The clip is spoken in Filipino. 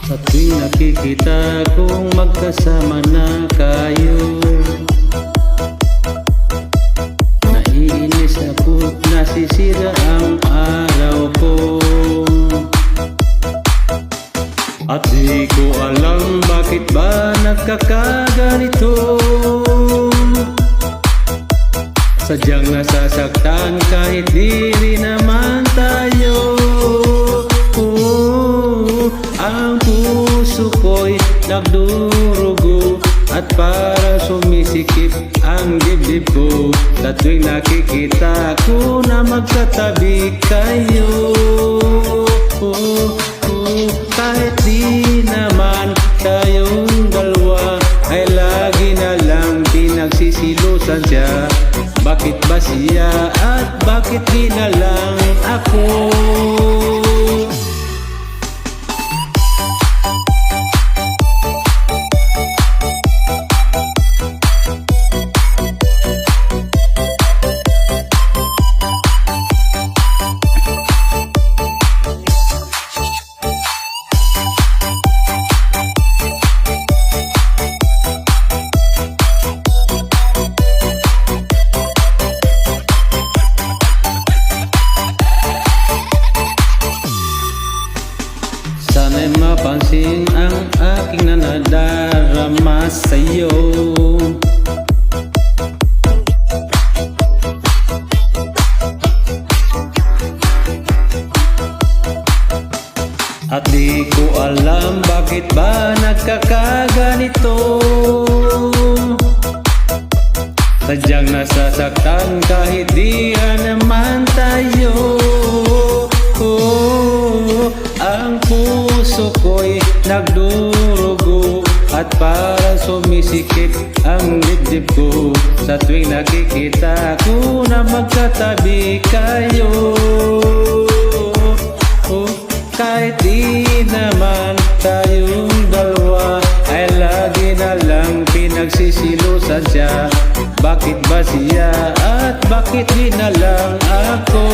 Sa tuwing nakikita kong magkasama na kayo, naiinis ako't nasisira ang araw ko. At di ko alam bakit ba nagkakaganito. Sadyang nasasaktan kahit di rin naman tayo. Ang puso ko'y nagdurugo at parang sumisikip ang dibdib ko. Sa tuwing nakikita ko na magkatabi kayo. Kahit di naman tayong dalawa, ay lagi na lang pinagsisilusan siya. Bakit ba siya at bakit di na lang ako? Sana'y mapansin ang aking nanadarama sa'yo. At di ko alam bakit ba nagkakaganito. Sadyang nasasaktan kahit di naman tayo. Ang puso ko'y nagdurugo at parang sumisikip ang dibdib ko. Sa tuwing nakikita ko na magkatabi kayo. Kahit di naman tayong dalawa, ay lagi na lang pinagsisilusan siya. Bakit ba siya at bakit di na lang ako?